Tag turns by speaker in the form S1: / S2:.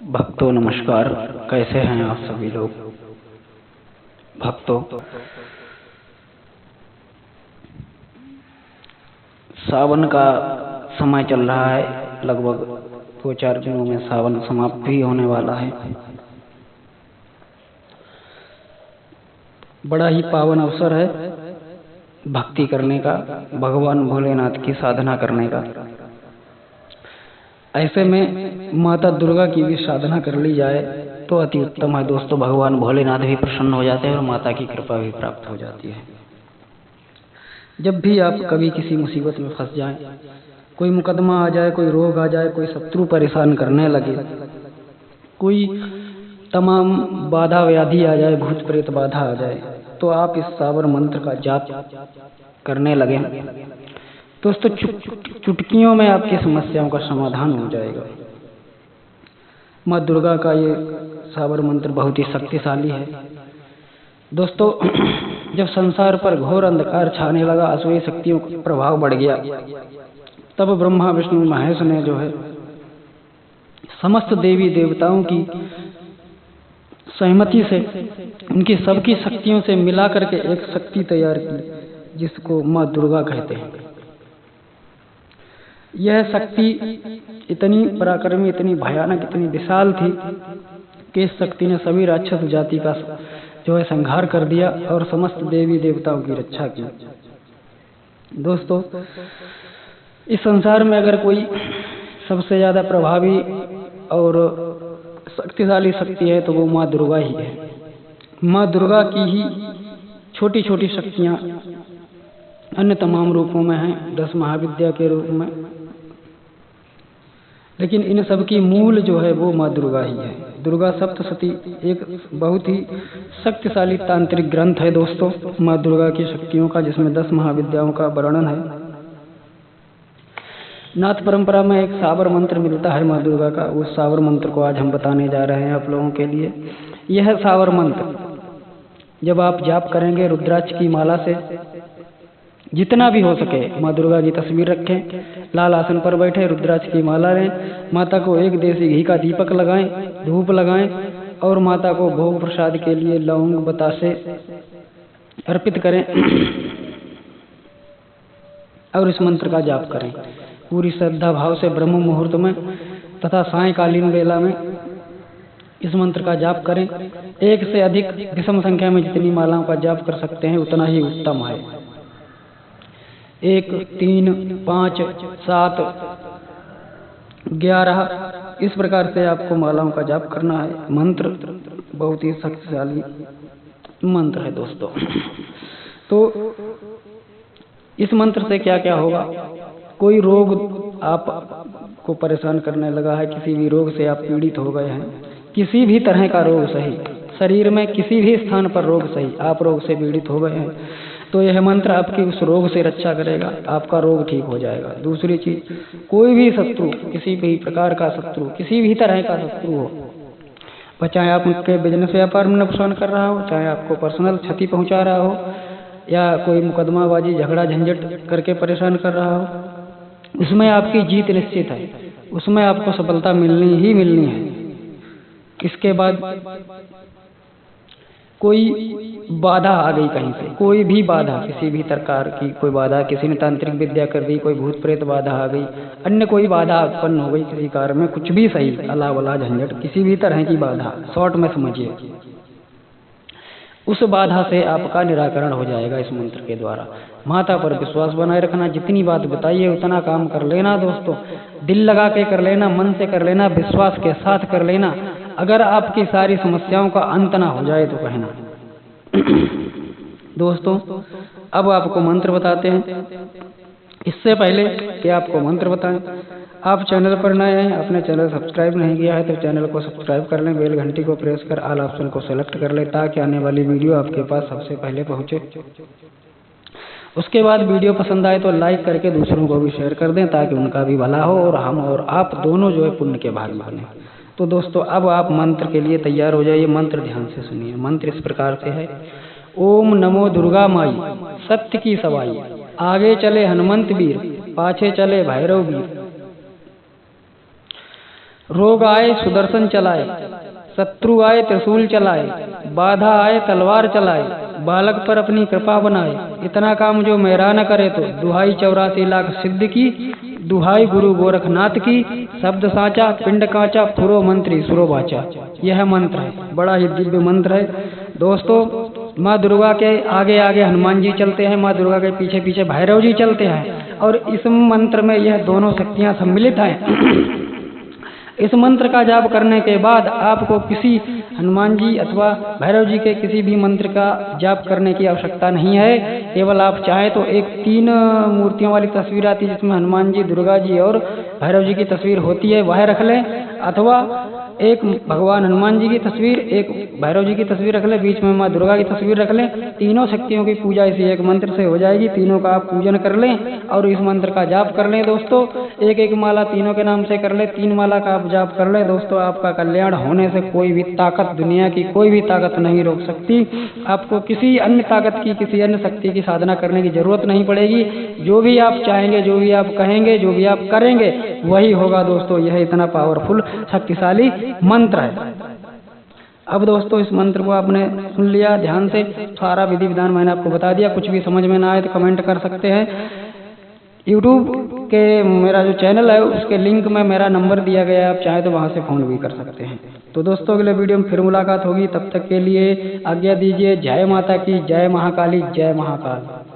S1: भक्तों नमस्कार। कैसे हैं आप सभी लोग भक्तों। सावन का समय चल रहा है, लगभग 2-4 दिनों में सावन समाप्त भी होने वाला है। बड़ा ही पावन अवसर है भक्ति करने का, भगवान भोलेनाथ की साधना करने का। ऐसे में माता दुर्गा की भी साधना कर ली जाए तो अति उत्तम है दोस्तों। भगवान भोलेनाथ भी प्रसन्न हो जाते हैं और माता की कृपा भी प्राप्त हो जाती है। जब भी आप कभी किसी मुसीबत में फंस जाएं, कोई मुकदमा आ जाए, कोई रोग आ जाए, कोई शत्रु परेशान करने लगे, कोई तमाम बाधा व्याधि आ जाए, भूत प्रेत बाधा आ जाए, तो आप इस सावर मंत्र का जाप करने लगे दोस्तों। चुटकियों में आपकी समस्याओं का समाधान हो जाएगा। माँ दुर्गा का ये सावर मंत्र बहुत ही शक्तिशाली है दोस्तों। जब संसार पर घोर अंधकार छाने लगा, असुरी शक्तियों का प्रभाव बढ़ गया, तब ब्रह्मा विष्णु महेश ने जो है समस्त देवी देवताओं की सहमति से, उनकी सबकी शक्तियों से मिला करके एक शक्ति तैयार की, जिसको माँ दुर्गा कहते हैं। यह शक्ति इतनी पराक्रमी, इतनी भयानक, इतनी विशाल थी कि इस शक्ति ने सभी राक्षस जाति का जो है संहार कर दिया और समस्त देवी देवताओं की रक्षा की। दोस्तों, इस संसार में अगर कोई सबसे ज्यादा प्रभावी और शक्तिशाली शक्ति है तो वो माँ दुर्गा ही है। माँ दुर्गा की ही छोटी छोटी शक्तियां अन्य तमाम रूपों में हैं, 10 महाविद्या के रूप में, लेकिन इन सब की मूल जो है वो माँ दुर्गा ही है। दुर्गा सप्तशती एक बहुत ही शक्तिशाली तांत्रिक ग्रंथ है दोस्तों, माँ दुर्गा की शक्तियों का, जिसमें 10 महाविद्याओं का वर्णन है। नाथ परंपरा में एक सावर मंत्र मिलता है माँ दुर्गा का, उस सावर मंत्र को आज हम बताने जा रहे हैं आप लोगों के लिए। यह सावर मंत्र जब आप जाप करेंगे रुद्राक्ष की माला से, जितना भी हो सके माँ दुर्गा की तस्वीर रखें, लाल आसन पर बैठे, रुद्राक्ष की माला लें, माता को एक देसी घी का दीपक लगाएं, धूप लगाएं और माता को भोग प्रसाद के लिए लौंग बतासे अर्पित करें और इस मंत्र का जाप करें पूरी श्रद्धा भाव से। ब्रह्म मुहूर्त में तथा सायंकालीन वेला में इस मंत्र का जाप करें। एक से अधिक विषम संख्या में जितनी मालाओं का जाप कर सकते हैं उतना ही उत्तम है। 1, 3, 5, 7, 11 इस प्रकार से आपको मालाओं का जाप करना है। मंत्र बहुत ही शक्तिशाली मंत्र है दोस्तों। तो इस मंत्र से क्या क्या होगा? कोई रोग आपको परेशान करने लगा है, किसी भी रोग से आप पीड़ित हो गए हैं, किसी भी तरह का रोग सही, शरीर में किसी भी स्थान पर रोग सही, आप रोग से पीड़ित हो गए हैं, तो यह मंत्र आपकी उस रोग से रक्षा करेगा, आपका रोग ठीक हो जाएगा। दूसरी चीज, कोई भी शत्रु, किसी भी प्रकार का शत्रु, किसी भी तरह का शत्रु हो, चाहे आप उनके बिजनेस व्यापार में नुकसान कर रहा हो, चाहे आपको पर्सनल क्षति पहुंचा रहा हो, या कोई मुकदमाबाजी झगड़ा झंझट करके परेशान कर रहा हो, उसमें आपकी जीत निश्चित है, उसमें आपको सफलता मिलनी ही मिलनी है। इसके बाद कोई बाधा आ गई कहीं से, कोई भी बाधा, किसी भी प्रकार की कोई बाधा, किसी ने तांत्रिक विद्या कर दी, कोई भूत प्रेत बाधा आ गई, अन्य कोई बाधा उत्पन्न हो गई किसी कार्य में, कुछ भी सही, अला वला झंझट, किसी भी तरह की बाधा, शॉर्ट में समझिए, उस बाधा से आपका निराकरण हो जाएगा इस मंत्र के द्वारा। माता पर विश्वास बनाए रखना, जितनी बात बताइए उतना काम कर लेना दोस्तों, दिल लगा के कर लेना, मन से कर लेना, विश्वास के साथ कर लेना। अगर आपकी सारी समस्याओं का अंत ना हो जाए तो कहना। दोस्तों, अब आपको मंत्र बताते हैं। इससे पहले कि आपको मंत्र बताएं, आप चैनल पर नए हैं, अपने चैनल सब्सक्राइब नहीं किया है तो चैनल को सब्सक्राइब कर लें, बेल घंटी को प्रेस कर ऑल ऑप्शन को सेलेक्ट कर लें ताकि आने वाली वीडियो आपके पास सबसे पहले पहुंचे। उसके बाद वीडियो पसंद आए तो लाइक करके दूसरों को भी शेयर कर दें ताकि उनका भी भला हो और हम और आप दोनों जो है पुण्य के भागी बने। तो दोस्तों, अब आप मंत्र के लिए तैयार हो जाइए। मंत्र ध्यान से सुनिए। मंत्र इस प्रकार से है, ओम नमो दुर्गा माई सत्य की सवाई, आगे चले हनुमंत वीर, पाछे चले भैरव वीर, रोग आए सुदर्शन चलाए, शत्रु आए त्रिशूल चलाए, बाधा आए तलवार चलाए, बालक पर अपनी कृपा बनाए, इतना काम जो मेरा न करे तो दुहाई 84 लाख सिद्ध की, दुहाई गुरु गोरखनाथ की, शब्द साचा पिंड कांचा फुरो मंत्री सुरो बाचा। यह मंत्र है, बड़ा ही दिव्य मंत्र है दोस्तों। माँ दुर्गा के आगे आगे हनुमान जी चलते हैं, माँ दुर्गा के पीछे पीछे भैरव जी चलते हैं, और इस मंत्र में यह दोनों शक्तियाँ सम्मिलित हैं। इस मंत्र का जाप करने के बाद आपको किसी हनुमान जी अथवा भैरव जी के किसी भी मंत्र का जाप करने की आवश्यकता नहीं है। केवल आप चाहें तो एक 3 मूर्तियों वाली तस्वीर आती है जिसमें हनुमान जी, दुर्गा जी और भैरव जी की तस्वीर होती है, वह रख लें, अथवा एक भगवान हनुमान जी की तस्वीर, एक भैरव जी की तस्वीर रख लें, बीच में माँ दुर्गा की तस्वीर रख लें। तीनों शक्तियों की पूजा इसी एक मंत्र से हो जाएगी। तीनों का आप पूजन कर लें और इस मंत्र का जाप कर लें दोस्तों। एक एक माला तीनों के नाम से कर लें, 3 माला का आप जाप कर लें दोस्तों। आपका कल्याण होने से कोई भी ताकत, दुनिया की कोई भी ताकत नहीं रोक सकती। आपको किसी अन्य ताकत की, किसी अन्य शक्ति की साधना करने की जरूरत नहीं पड़ेगी। जो भी आप चाहेंगे, जो भी आप कहेंगे, जो भी आप करेंगे, वही होगा दोस्तों। यह इतना पावरफुल शक्तिशाली मंत्र है। अब दोस्तों इस मंत्र को आपने सुन लिया ध्यान से, सारा विधि विधान मैंने आपको बता दिया। कुछ भी समझ में ना आए तो कमेंट कर सकते हैं। यूट्यूब के मेरा जो चैनल है उसके लिंक में मेरा नंबर दिया गया है, आप चाहे तो वहां से फोन भी कर सकते हैं। तो दोस्तों अगले वीडियो में फिर मुलाकात होगी, तब तक के लिए आज्ञा दीजिए। जय माता की, जय महाकाली, जय महाकाल।